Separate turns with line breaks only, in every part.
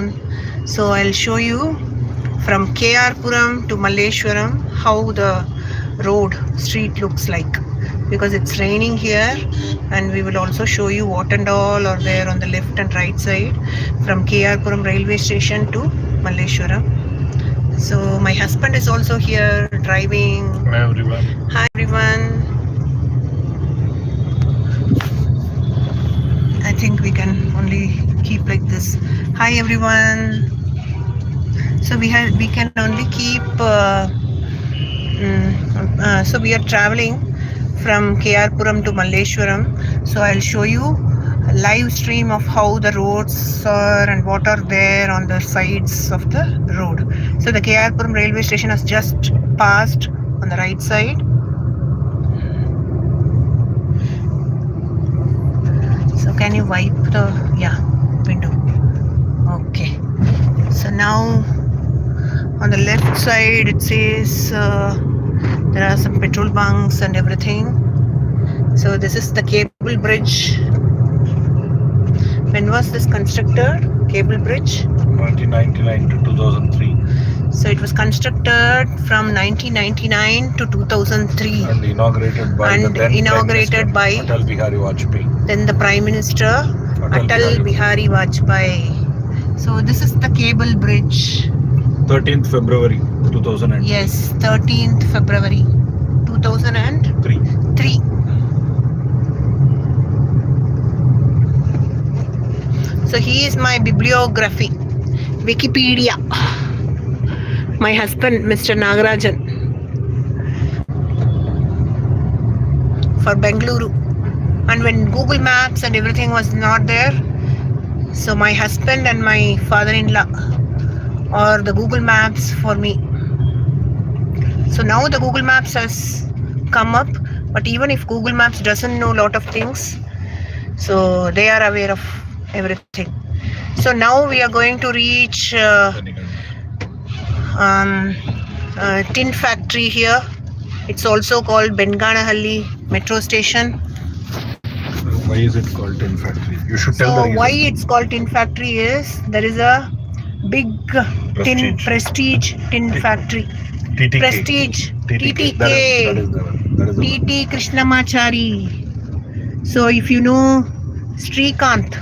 afternoon. So I'll show you from KRpuram to Malleshwaram how the street looks like, because it's raining here, and we will also show you what and all are there on the left and right side from KRpuram railway station to Malleshwaram. So my husband is also here driving.
Hi everyone.
Hi everyone. I think we can only keep like this. Hi everyone. So we can only keep. So we are traveling from KRpuram to Malleshwaram. So I'll show you a live stream of how the roads are and what are there on the sides of the road. So the KRpuram railway station has just passed on the right side. So can you wipe the window? Okay. So now on the left side it says there are some petrol bunks and everything. So this is the cable bridge. When was this constructed? Cable bridge?
1999 to 2003.
So it was constructed from 1999 to 2003.
And inaugurated by
Atal
Bihari Vajpayee.
Then the Prime Minister Atal Bihari Vajpayee. So this is the cable bridge.
13th February 2003.
Yes, 13th February 2003. So he is my bibliography, Wikipedia. My husband, Mr. Nagarajan, for Bengaluru. And when Google Maps and everything was not there, so my husband and my father-in-law or the Google Maps for me. So now the Google Maps has come up, but even if Google Maps doesn't know a lot of things, so they are aware of everything. So now we are going to reach tin factory here. It's also called Benganahalli metro station.
Why is it called tin factory? You should tell the reason.
Why it's called tin factory is there is a big prestige tin factory.
TTK.
Prestige. TTK.
That is the one.
TT Krishnamachari. So if you know Sreekanth,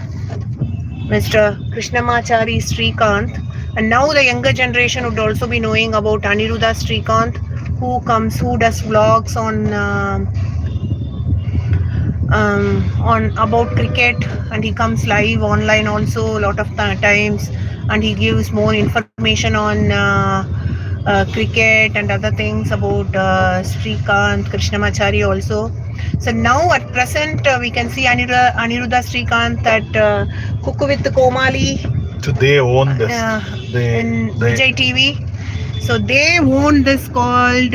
Mr. Krishnamachari Sreekanth, and now the younger generation would also be knowing about Aniruddha Sreekanth, who does vlogs on about cricket, and he comes live online also a lot of times, and he gives more information on cricket and other things about Sreekanth, Krishnamachari also. So now at present we can see Aniruddha Sreekanth at Cook with Komali.
So they own this.
In Vijay TV. So they own this called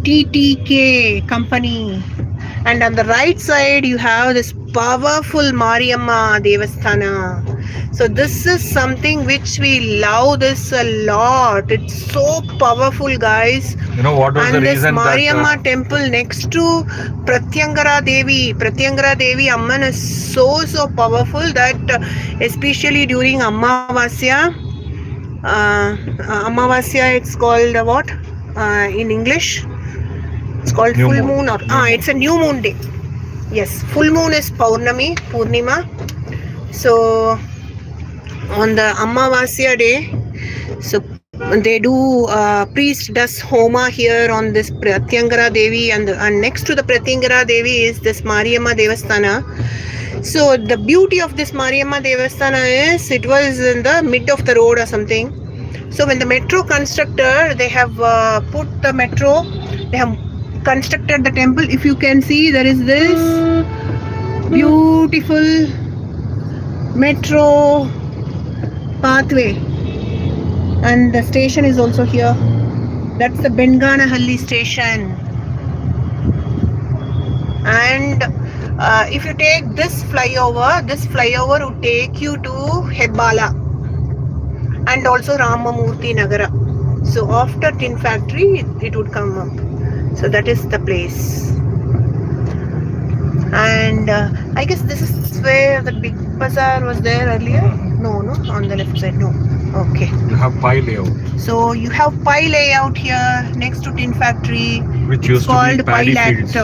TTK company. And on the right side you have this powerful Mariamma Devasthana. So this is something which we love this a lot. It's so powerful, guys.
You know what was the reason
that this Mariamma temple next to Pratyangara Devi Amman is so powerful that especially during Amavasya it's called what in English? It's called full moon. It's a new moon day. Yes, full moon is Purnima. So on the Amavasya day, so they do priest does homa here on this Pratyangara Devi, and next to the Pratyangara Devi is this Mariamma Devasthana. So the beauty of this Mariamma Devasthana is it was in the mid of the road or something. So when the metro constructed, they have put the metro, they have constructed the temple. If you can see, there is this beautiful metro pathway, and the station is also here. That's the Benganahalli station. And if you take this flyover would take you to Hebbala and also Ramamurthy Nagara. So after tin factory it would come up. So that is the place. And I guess this is where the big bazaar was there earlier. No, on the left side, no. Okay.
You have pie layout,
So you have pie layout here next to tin factory.
which
It's
used to be
called
paddy
pie
fields.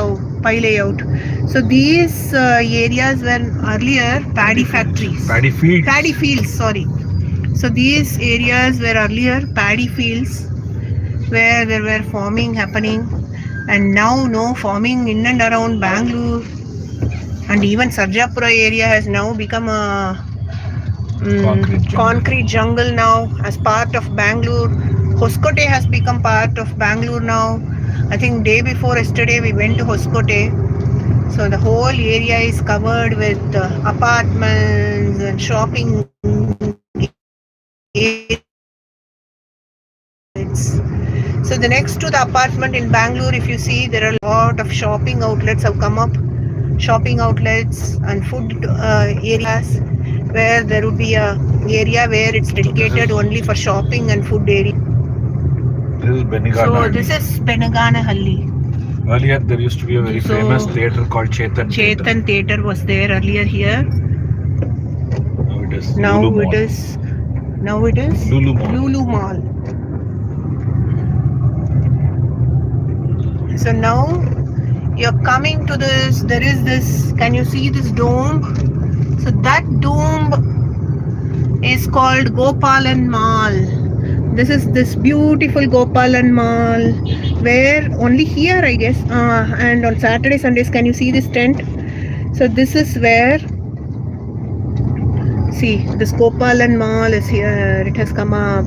pie layout. So these areas were earlier paddy factories.
Paddy fields.
Paddy fields, sorry. So these areas were earlier paddy fields where there were farming happening, and now no farming in and around Bangalore, and even Sarjapura area has now become a concrete jungle now as part of Bangalore. Hoskote has become part of Bangalore now. I think day before yesterday we went to Hoskote. So the whole area is covered with apartments and shopping areas. So the next to the apartment in Bangalore, if you see, there are a lot of shopping outlets have come up. Shopping outlets and food areas, where there would be a area where it's dedicated only for shopping and food area.
This is Benigana.
So this is Benaganahalli.
Earlier there used to be a very famous theatre called Chetan
Theatre was there earlier here.
Now it is
Lulu Mall. So now you're coming to this, there is this, can you see this dome? So that dome is called Gopalan Mall. This is this beautiful Gopalan Mall, where only here I guess, and on Saturday, Sundays, can you see this tent? So this is where, see, this Gopalan Mall is here, it has come up.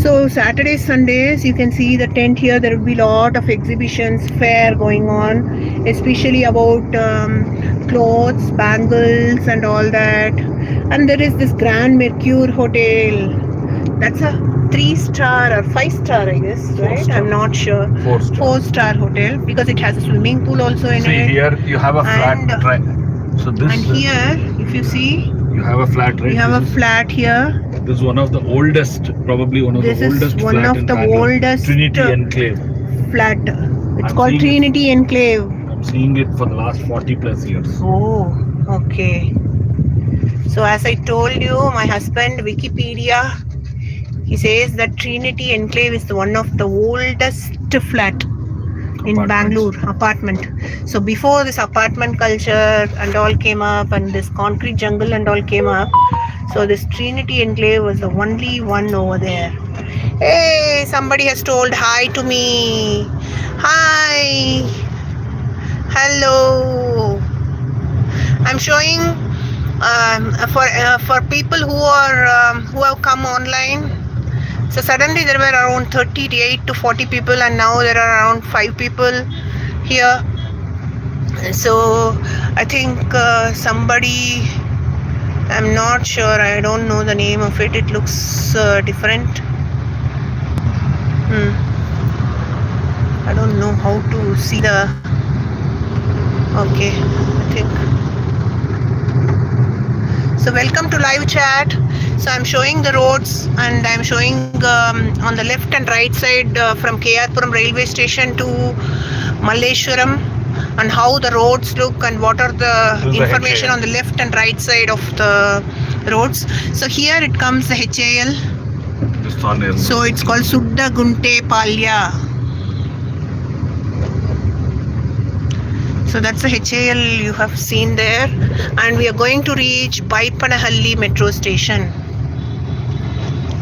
So Saturdays, Sundays, you can see the tent here. There will be a lot of exhibitions, fair going on, especially about clothes, bangles and all that. And there is this Grand Mercure Hotel. That's a 3-star or 5-star, I guess, right? I'm not sure. 4-star hotel, because it has a swimming pool also in it.
See, here you have a flat So this
and here, if you see,
you have a flat, right?
You have a flat here.
This is one of the oldest, probably one of the oldest
This is one of the oldest
Trinity Enclave.
Flat. It's called Trinity Enclave.
I'm seeing it for the last 40 plus years.
Oh, okay. So as I told you, my husband, Wikipedia, he says that Trinity Enclave is one of the oldest flat in Bangalore, apartment. So before this apartment culture and all came up, and this concrete jungle and all came up, so this Trinity Enclave was the only one over there. Hey, somebody has told hi to me. Hi. Hello. I'm showing for people who have come online. So suddenly there were around 38 to 40 people, and now there are around 5 people here. So I think somebody, I'm not sure, I don't know the name of it. It looks different. I don't know how to see the, okay, I think. So welcome to live chat. So I'm showing the roads, and I'm showing on the left and right side from KRpuram railway station to Malleshwaram, and how the roads look and what are the information on the left and right side of the roads. So here it comes the HAL. So it's called Sudda Gunte Palya. So that's the HAL you have seen there, and we are going to reach Baipanahalli metro station.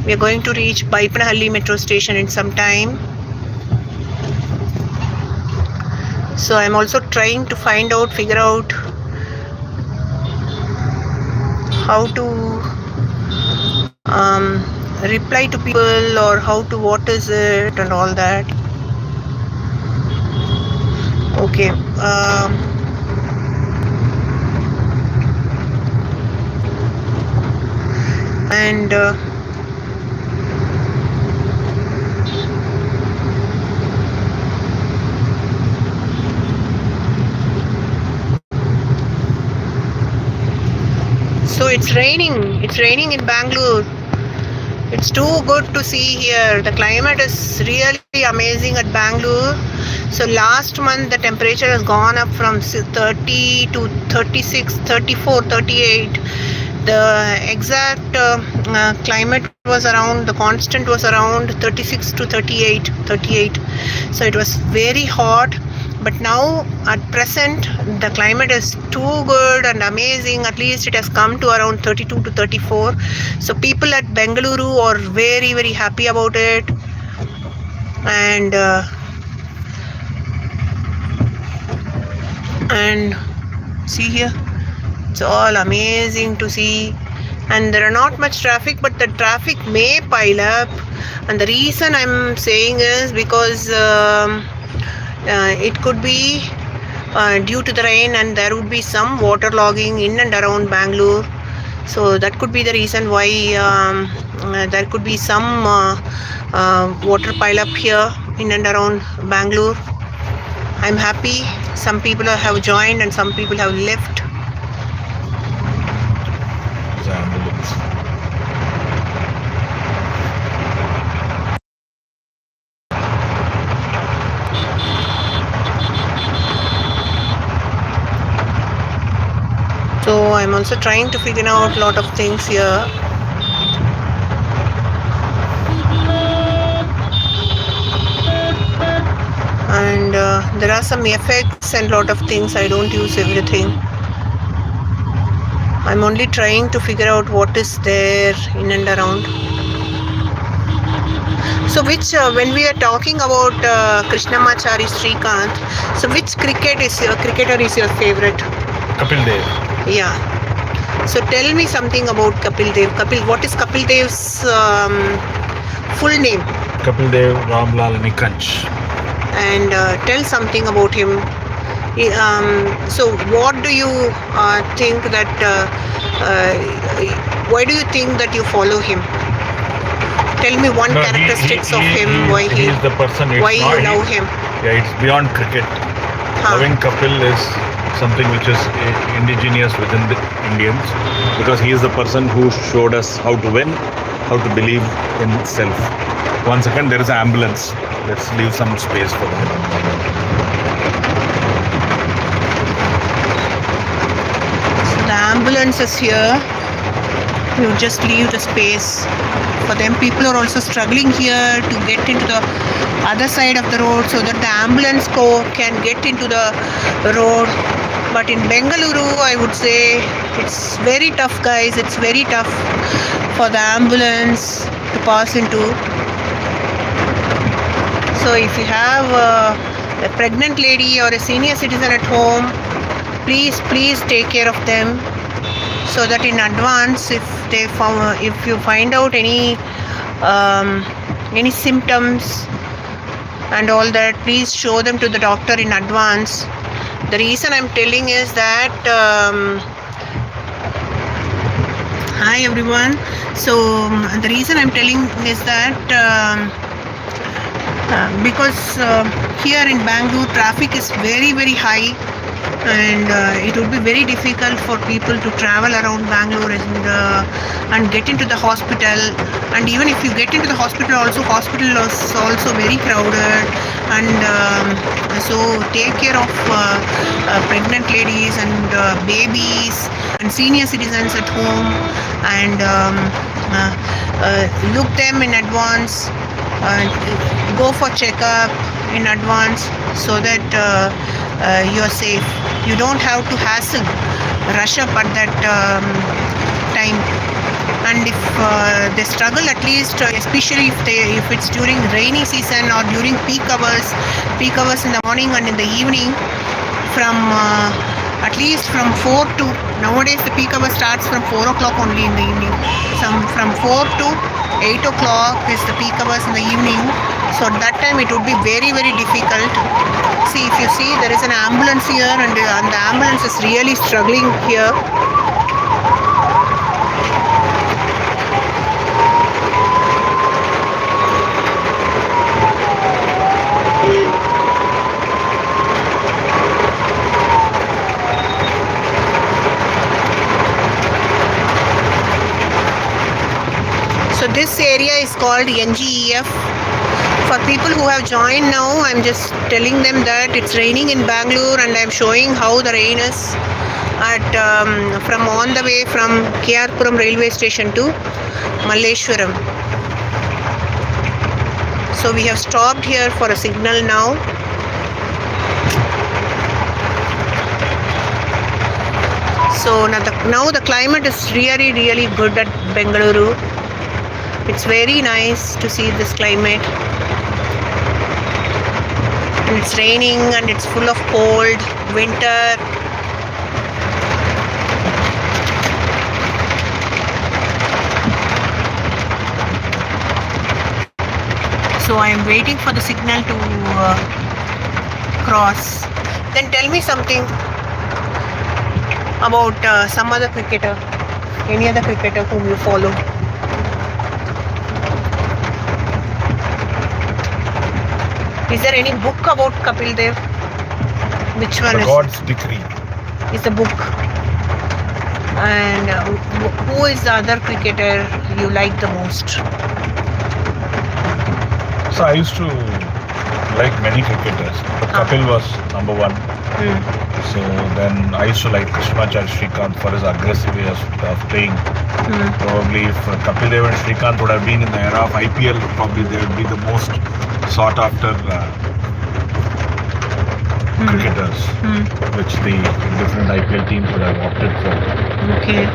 We are going to reach Baipanahalli metro station in some time. So I'm also trying to figure out how to reply to people, or how to, what is it and all that. Okay. So it's raining in Bangalore. It's too good to see here. The climate is really amazing at Bangalore. So last month the temperature has gone up from 30 to 36, 34, 38. The exact climate was around, the constant was around 36 to 38. So it was very hot. But now at present the climate is too good and amazing. At least it has come to around 32 to 34. So people at Bengaluru are very, very happy about it. And see here, it's all amazing to see. And there are not much traffic, but the traffic may pile up. And the reason I'm saying is because it could be due to the rain, and there would be some water logging in and around Bangalore. So that could be the reason why there could be some water pile up here in and around Bangalore. I'm happy some people have joined and some people have left.
The ambulance.
So I'm also trying to figure out a lot of things here. And there are some effects and lot of things. I don't use everything. I'm only trying to figure out what is there in and around. So which when we are talking about Krishnamachari Sreekanth, so which cricketer is your favorite?
Kapil Dev.
Yeah. So tell me something about Kapil Dev. What is Kapil Dev's full name?
Kapil Dev Ramlal Nikanj.
And tell something about him. So what do you think that why do you think that you follow him? Tell me one characteristics of him. Why
he is the person.
Why you love him?
Yeah, it's beyond cricket. Loving Kapil is something which is indigenous within the Indians, because he is the person who showed us how to win, how to believe in self. 1 second, there is an ambulance. Let's leave some space for them.
So the ambulance is here. You just leave the space for them. People are also struggling here to get into the other side of the road so that the ambulance can get into the road. But in Bengaluru, I would say it's very tough, guys. It's very tough for the ambulance to pass into. So if you have a pregnant lady or a senior citizen at home, please take care of them, so that in advance, if you find out any symptoms and all that, please show them to the doctor in advance. The reason I'm telling is that hi everyone. So the reason I'm telling is that because here in Bangalore traffic is very, very high, and it would be very difficult for people to travel around Bangalore and get into the hospital. And even if you get into the hospital is also very crowded. And so take care of pregnant ladies and babies and senior citizens at home, and look them in advance. Go for checkup in advance so that you are safe. You don't have to rush up at that time. And if they struggle, at least especially if it's during rainy season or during peak hours in the morning and in the evening, from at least from 4 to, nowadays the peak hour starts from 4 o'clock only in the evening. From 4 to 8 o'clock is the peak hours in the evening. So at that time it would be very, very difficult. See, if you see, there is an ambulance here, and the ambulance is really struggling here. So this area is called NGEF. For people who have joined now, I'm just telling them that it's raining in Bangalore, and I'm showing how the rain is. at from on the way from KRpuram railway station to Malleshwaram. So we have stopped here for a signal now. So now the climate is really good at Bengaluru. It's very nice to see this climate. And it's raining and it's full of cold, winter. So I am waiting for the signal to cross. Then tell me something about some other cricketer, any other cricketer whom you follow. Is there any book about Kapil Dev? Which one
The God's Decree
is the book? And who is the other cricketer you like the most?
So I used to like many cricketers, but Kapil was number one. So then I used to like Sreekanth for his aggressive way of playing. Probably if Kapil Dev and Sreekanth would have been in the era of IPL, probably they would be the most sought after cricketers, which the different IPL teams would have opted for.
Okay.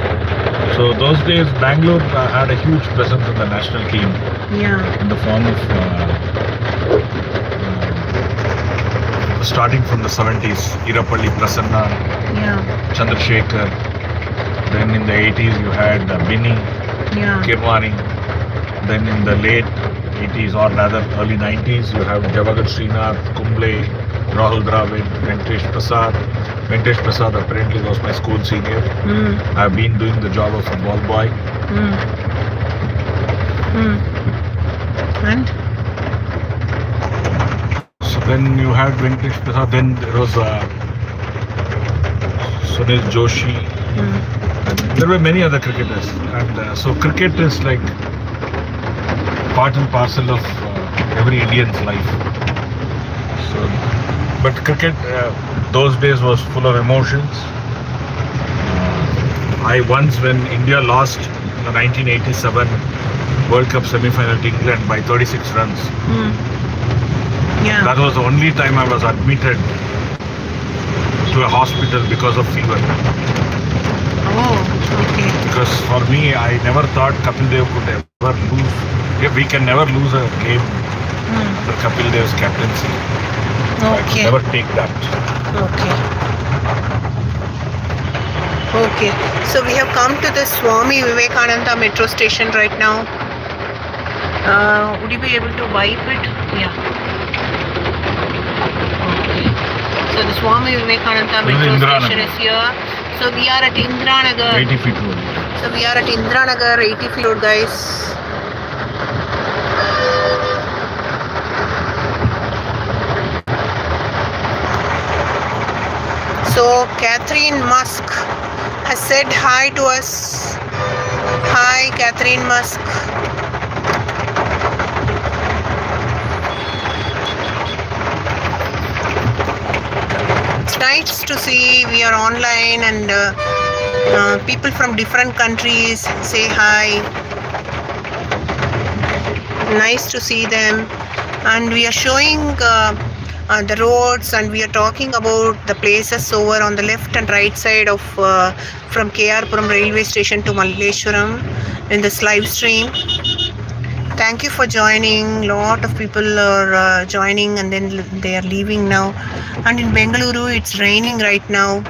So those days Bangalore had a huge presence in the national team.
Yeah.
In the form of starting from the 70s, Irapalli Prasanna, Chandrasekhar. Then in the 80s you had Binny, Kirwani. Then in the late 80s or rather early 90s you have Javagat Srinath, Kumble, Rahul Dravid, Venkatesh Prasad. Venkatesh Prasad apparently was my school senior. I have been doing the job of a ball boy.
And?
So then you had Venkatesh Prasad, then there was Sunil Joshi. There were many other cricketers. And so cricket is like part and parcel of every Indian's life. So, but cricket those days was full of emotions. I once, when India lost in the 1987 World Cup semi-final to England by 36 runs. That was the only time I was admitted to a hospital because of fever.
Oh, okay.
Because for me, I never thought Kapil Dev could ever lose. We can never lose a game under Kapil Dev's captaincy.
Okay.
I could never take that.
Okay. So we have come to the Swami Vivekananda metro station right now. Would you be able to wipe it? Yeah. Okay. So the Swami Vivekananda metro station is here. So we are at Indranagar.
80 feet road.
So we are at Indranagar, 80 feet road, guys. So Catherine Musk has said hi to us. Hi, Catherine Musk. It's nice to see we are online and people from different countries say hi. Nice to see them. And we are showing the roads, and we are talking about the places over on the left and right side of from KRpuram railway station to Malleshwaram in this live stream. Thank you for joining. Lot of people are joining and then they are leaving now. And in Bengaluru it's raining right now,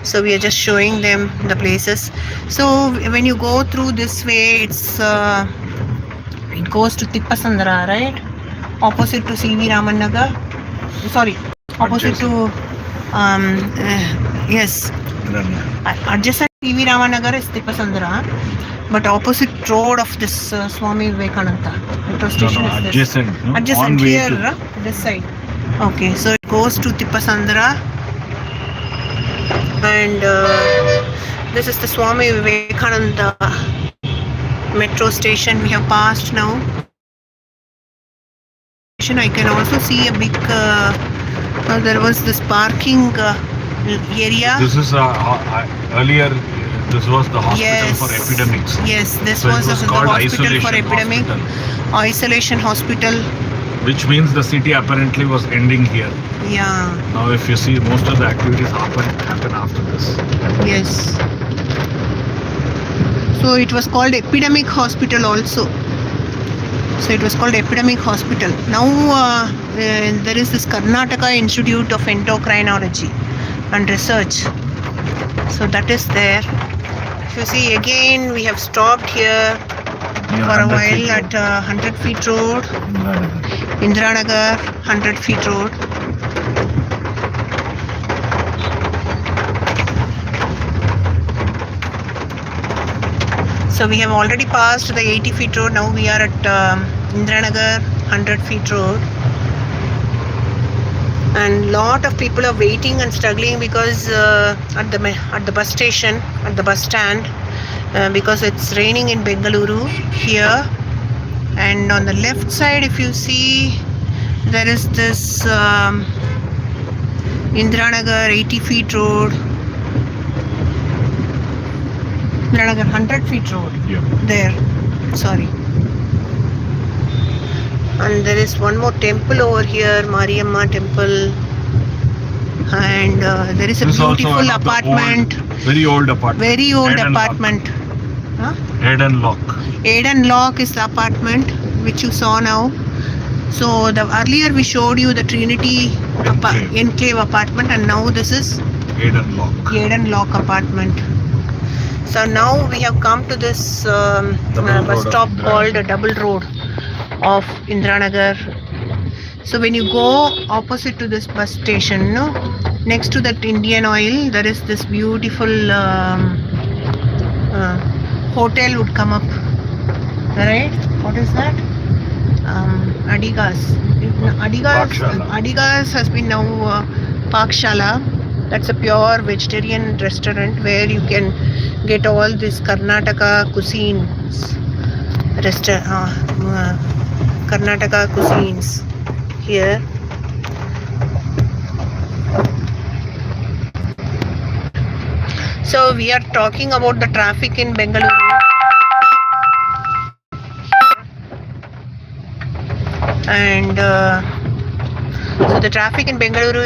so we are just showing them the places. So when you go through this way, it's it goes to Tippasandra, right? Opposite to CV Raman Nagar. Sorry, opposite to yes, adjacent TV Ramanagar is Tippasandra, but opposite road of this Swami Vivekananda metro station is
adjacent,
this.
No?
Adjacent here, this side. Okay, so it goes to Tippasandra, and this is the Swami Vivekananda metro station we have passed now. I can also see a big there was this parking area.
This is earlier. This was the hospital for epidemics.
Yes, this
So it
was
was
the
called
hospital for
isolation
epidemic.
hospital.
Isolation hospital.
Which means the city apparently was ending here.
Yeah.
Now, if you see, most of the activities happen after this.
Yes. So it was called epidemic hospital also. So it was called epidemic hospital. Now there is this Karnataka Institute of Endocrinology and Research. So that is there. If you see again, we have stopped here for a while at 100 feet road. Indiranagar, 100 feet road. So we have already passed the 80 feet road. Now we are at Indiranagar, 100 feet road. And lot of people are waiting and struggling because at the bus station, at the bus stand, because it's raining in Bengaluru here. And on the left side, if you see, there is this Indiranagar 80 feet road. Indiranagar 100 feet road.
Yeah.
There. Sorry. And there is one more temple over here, Mariamma temple. And there is a beautiful apartment.
Very old apartment.
Very old
Eden
apartment. Huh?
Eden Lock.
Eden Lock is the apartment which you saw now. So the earlier we showed you the Trinity Enclave apartment, and now this is
Eden Lock.
Eden Lock apartment. So now we have come to this bus stop called Double Road of Indiranagar. So when you go opposite to this bus station, no, next to that Indian Oil, there is this beautiful hotel would come up, right? What is that? Adigas. Adigas has been now Pakshala. That's a pure vegetarian restaurant where you can get all this Karnataka cuisines. Karnataka cuisines here. So we are talking about the traffic in Bengaluru. And so the traffic in Bengaluru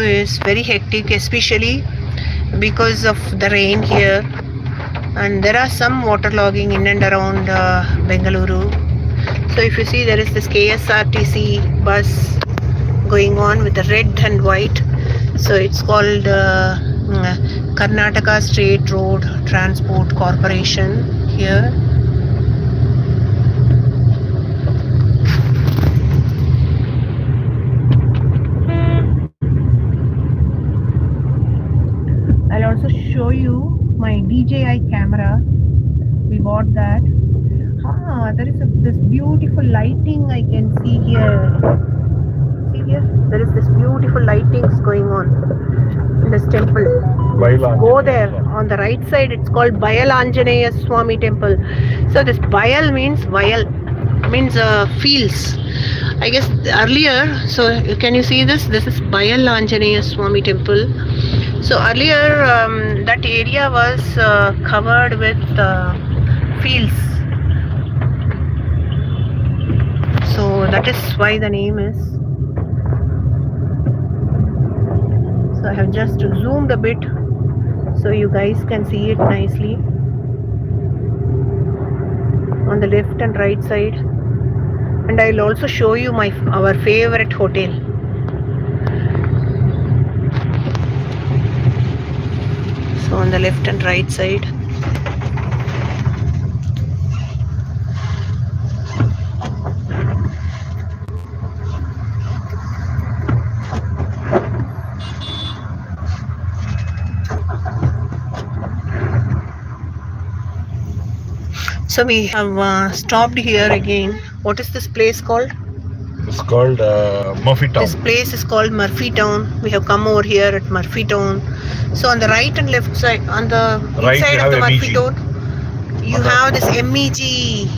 is very hectic, especially because of the rain here, and there are some waterlogging in and around Bengaluru. So if you see, there is this KSRTC bus going on with the red and white. So it's called Karnataka State Road Transport Corporation here. I'll also show you my DJI camera. We bought that. There is this beautiful lighting I can see here. See here? There is this beautiful lightings going on in this temple. Go there. On the right side, it's called Bayal Anjaneya Swami temple. So this Bayal means fields. I guess earlier, so can you see this? This is Bayal Anjaneya Swami temple. So earlier that area was covered with fields. So that is why the name is. So I have just zoomed a bit so you guys can see it nicely on the left and right side. And I'll also show you our favorite hotel. So on the left and right side. So we have stopped here again. What is this place called?
It's called Murphy Town.
This place is called Murphy Town. We have come over here at Murphy Town. So on the right and left side, on the right side of the Murphy Town, you have this MEG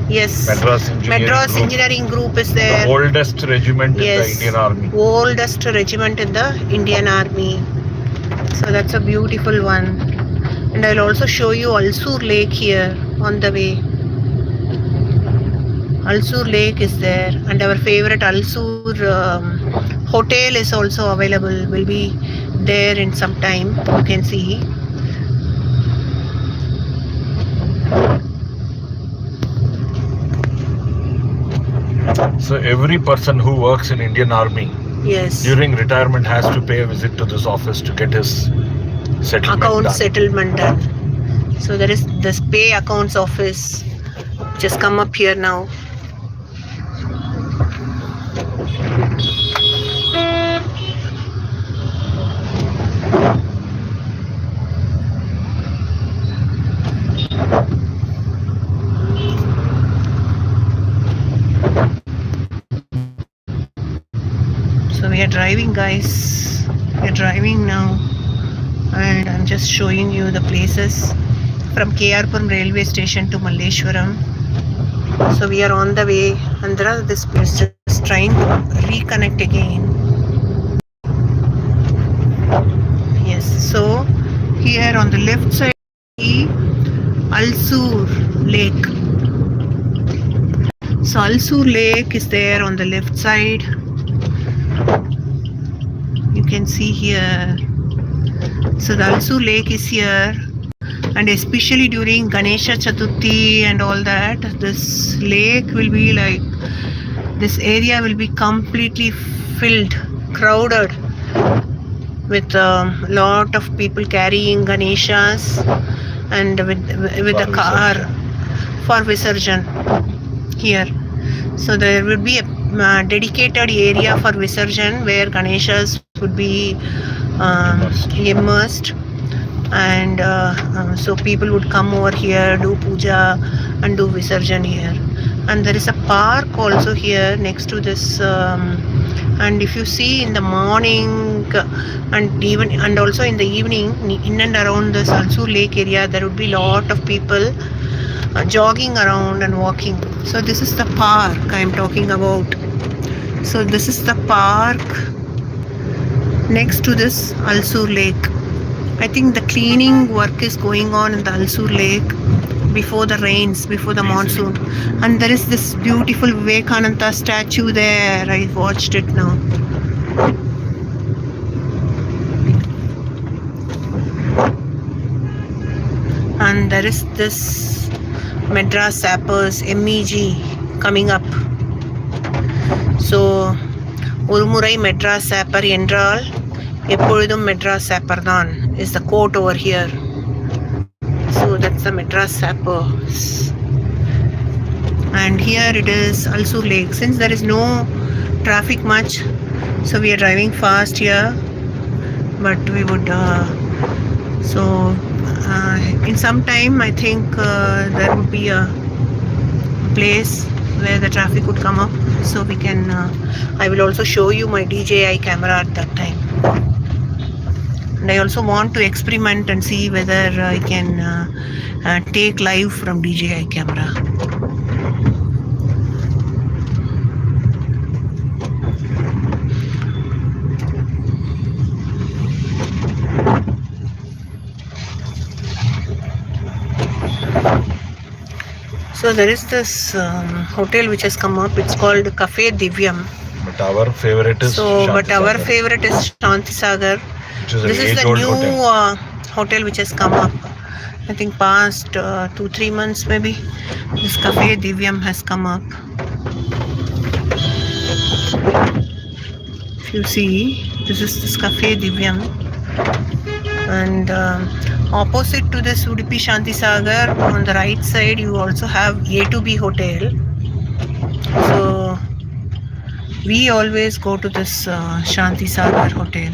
Yes. Madras Engineering Group is there.
The oldest regiment in the Indian Army.
Oldest regiment in the Indian Army. So that's a beautiful one. And I'll also show you Alsur Lake here on the way. Alsur Lake is there, and our favorite Alsur hotel is also available. Will be there in some time. You can see.
So every person who works in Indian Army,
yes,
during retirement has to pay a visit to this office to get his
settlement done. So there is this pay accounts office. Just come up here now. So we are driving, guys. We are driving now, and I'm just showing you the places from KRpuram railway station to Malleshwaram. So we are on the way, and there are this place just trying to reconnect again. Yes, so here on the left side, Alsur Lake. So Alsur Lake is there on the left side. You can see here. So the Alsur Lake is here, and especially during Ganesha Chaturthi and all that, this lake will be like, this area will be completely filled, crowded with a lot of people carrying Ganeshas and with a car for Visarjan here. So there would be a dedicated area for Visarjan where Ganeshas would be immersed, and so people would come over here, do puja and do Visarjan here. And there is a park also here next to this, and if you see in the morning and also in the evening, in and around this Alsur Lake area, there would be lot of people jogging around and walking. So this is the park I am talking about. So this is the park next to this Alsur Lake. I think the cleaning work is going on in the Alsur Lake before the rains, before the monsoon. And there is this beautiful Vivekananda statue there. I watched it now. And there is this Madras Sappers MEG coming up. So Urumurai Madras Sapper என்றால் எப்பொழுதும் Madras Sapper தான் is the quote over here. So that's the Madras Sappers. And here it is Alsur Lake. Since there is no traffic much, so we are driving fast here, but we would in some time I think there would be a place where the traffic would come up, so we can I will also show you my DJI camera at that time. And I also want to experiment and see whether I can take live from DJI camera. So there is this hotel which has come up. It's called Cafe Divyam.
But our favorite is
our favorite is Shanti Sagar. This is the new hotel which has come up. I think past 2-3 months maybe. This Cafe Divyam has come up. If you see, this is this Cafe Divyam. And opposite to this Udupi Shanti Sagar, on the right side, you also have A2B Hotel. So we always go to this Shanti Sagar Hotel.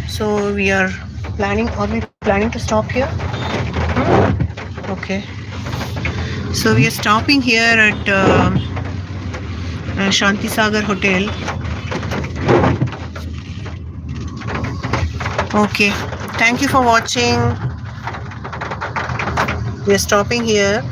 So we are planning to stop here? Okay. So we are stopping here at Shanti Sagar Hotel. Okay, thank you for watching. We are stopping here.